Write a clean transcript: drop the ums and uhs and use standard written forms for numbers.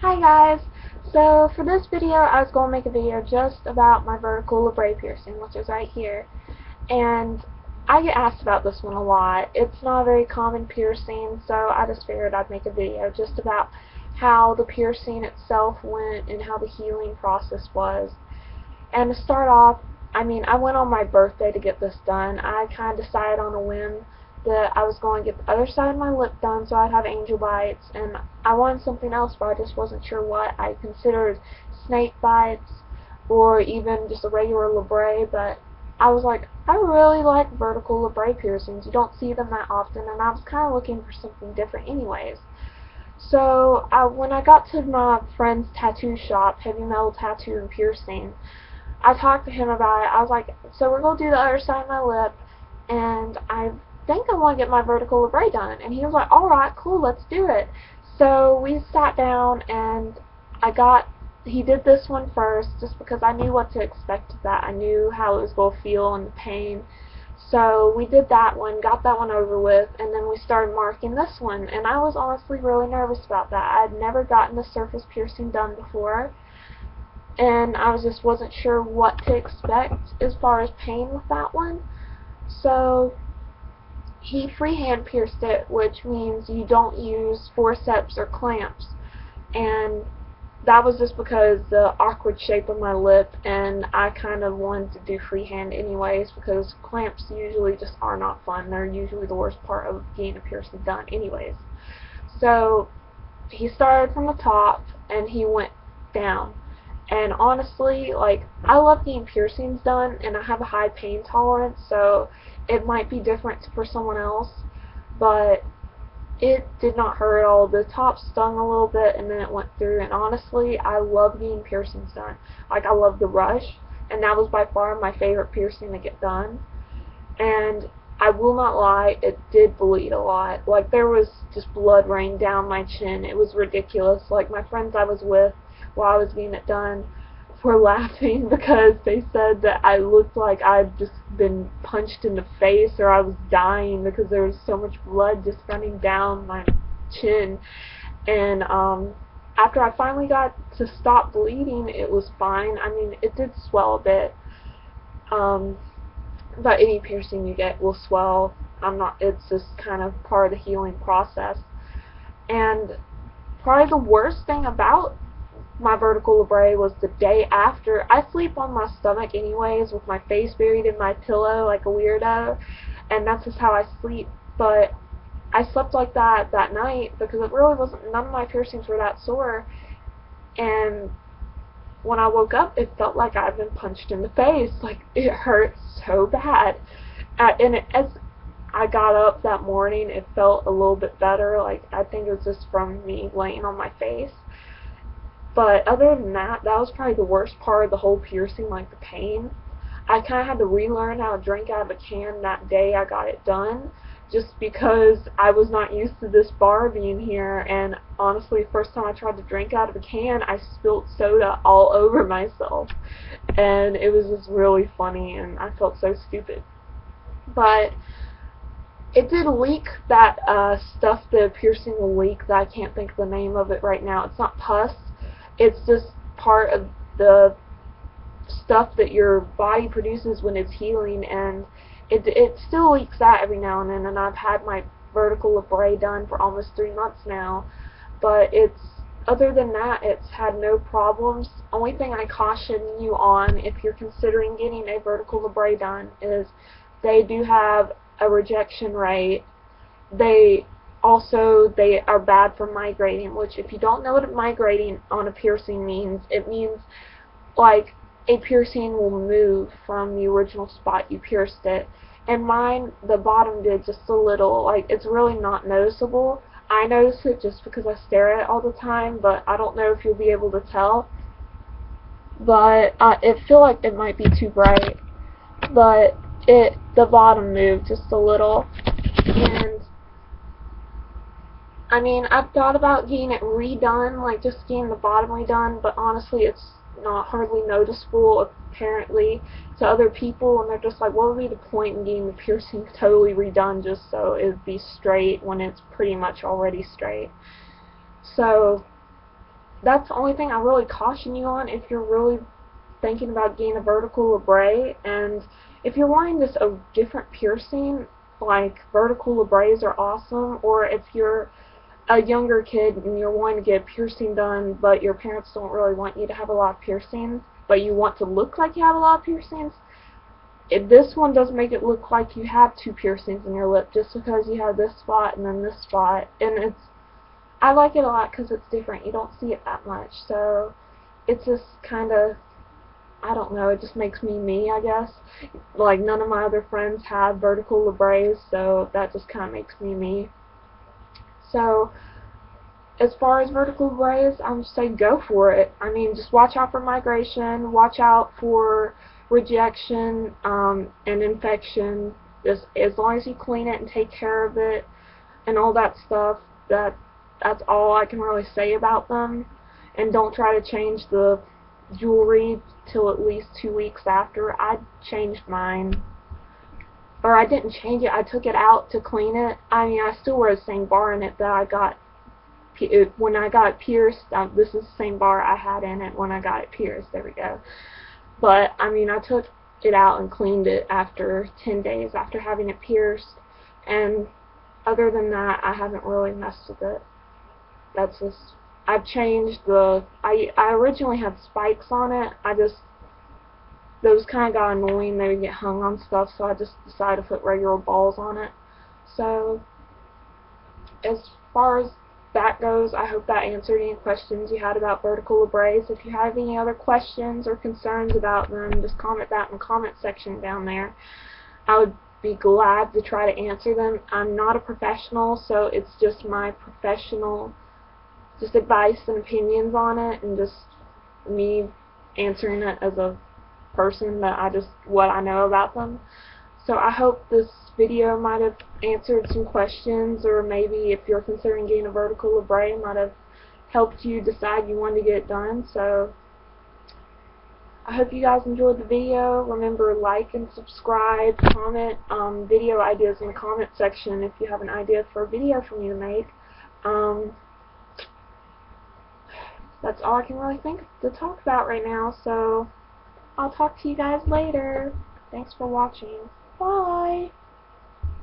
Hi guys! So for this video I was going to make a video just about my vertical Labret piercing, which is right here. And I get asked about this one a lot. It's not a very common piercing, so I just figured I'd make a video just about how the piercing itself went and how the healing process was. And to start off, I went on my birthday to get this done. I kind of decided on a whim that I was going to get the other side of my lip done so I'd have angel bites, and I wanted something else, but I just wasn't sure what. I considered snake bites or even just a regular Labret, but I was like, I really like vertical Labret piercings. You don't see them that often, and I was kind of looking for something different anyways. So when I got to my friend's tattoo shop, Heavy Metal Tattoo and Piercing, I talked to him about it. I was like, so we're going to do the other side of my lip, and I think I want to get my vertical Labret done. And he was like, alright, cool, let's do it. So we sat down, and he did this one first, just because I knew what to expect of that. I knew how it was going to feel and the pain. So we did that one, got that one over with, and then we started marking this one. And I was honestly really nervous about that. I had never gotten a surface piercing done before, and I just wasn't sure what to expect as far as pain with that one. So he freehand pierced it, which means you don't use forceps or clamps, and that was just because the awkward shape of my lip, and I kind of wanted to do freehand anyways because clamps usually just are not fun. They're usually the worst part of getting a piercing done anyways. So he started from the top and he went down. And honestly, like, I love getting piercings done, and I have a high pain tolerance, so it might be different for someone else, but it did not hurt at all. The top stung a little bit, and then it went through, and honestly, I love getting piercings done. Like, I love the rush, and that was by far my favorite piercing to get done. And I will not lie, it did bleed a lot. Like, there was just blood raining down my chin. It was ridiculous. Like, my friends I was with while I was getting it done were laughing because they said that I looked like I'd just been punched in the face or I was dying because there was so much blood just running down my chin. And after I finally got to stop bleeding, it was fine. I mean, it did swell a bit. But any piercing you get will swell. It's just kind of part of the healing process. And probably the worst thing about my vertical Labret was the day after. I sleep on my stomach anyways with my face buried in my pillow like a weirdo, and that's just how I sleep. But I slept like that night because it really wasn't, none of my piercings were that sore, and when I woke up it felt like I'd been punched in the face. Like, it hurt so bad. As I got up that morning, it felt a little bit better. Like, I think it was just from me laying on my face. But other than that, that was probably the worst part of the whole piercing, like the pain. I kind of had to relearn how to drink out of a can that day I got it done, just because I was not used to this bar being here, and honestly, the first time I tried to drink out of a can, I spilled soda all over myself, and it was just really funny, and I felt so stupid. But it did leak that stuff the piercing will leak that I can't think of the name of it right now. It's not pus. It's just part of the stuff that your body produces when it's healing, and it still leaks out every now and then, and I've had my vertical Labret done for almost 3 months now, but other than that, it's had no problems. Only thing I caution you on if you're considering getting a vertical Labret done is they do have a rejection rate. They are bad for migrating, which, if you don't know what migrating on a piercing means, it means like a piercing will move from the original spot you pierced it. And mine, the bottom did just a little. Like, it's really not noticeable. I notice it just because I stare at it all the time, but I don't know if you'll be able to tell. But it feel like it might be too bright. But the bottom moved just a little. And I mean, I've thought about getting it redone, like just getting the bottom redone, but honestly, it's not hardly noticeable, apparently, to other people, and they're just like, what would be the point in getting the piercing totally redone just so it would be straight when it's pretty much already straight? So that's the only thing I really caution you on if you're really thinking about getting a vertical labret. And if you're wanting just a different piercing, like vertical labrets are awesome. Or if you're a younger kid and you're wanting to get a piercing done, but your parents don't really want you to have a lot of piercings, but you want to look like you have a lot of piercings, this one does make it look like you have two piercings in your lip, just because you have this spot and then this spot. And I like it a lot because it's different. You don't see it that much, so it's just kind of, I don't know, it just makes me me, I guess. Like, none of my other friends have vertical labrets, so that just kind of makes me me. So, as far as vertical labrets, I'm just saying go for it. I mean, just watch out for migration, watch out for rejection, and infection. Just as long as you clean it and take care of it and all that stuff, that's all I can really say about them. And don't try to change the jewelry till at least 2 weeks after. I changed mine. Or I didn't change it, I took it out to clean it. I mean, I still wear the same bar in it that I got when I got it pierced. This is the same bar I had in it when I got it pierced. There we go. But, I mean, I took it out and cleaned it after 10 days after having it pierced. And other than that, I haven't really messed with it. That's just, I've changed I originally had spikes on it. Those kind of got annoying. They would get hung on stuff, so I just decided to put regular balls on it. So, as far as that goes, I hope that answered any questions you had about vertical labrets. If you have any other questions or concerns about them, just comment that in the comment section down there. I would be glad to try to answer them. I'm not a professional, so it's just my professional advice and opinions on it, and just me answering it as a person what I know about them. So I hope this video might have answered some questions, or maybe if you're considering getting a vertical labret, might have helped you decide you wanted to get it done. So I hope you guys enjoyed the video. Remember, like and subscribe, comment video ideas in the comment section if you have an idea for a video for me to make. That's all I can really think to talk about right now, so I'll talk to you guys later. Thanks for watching. Bye!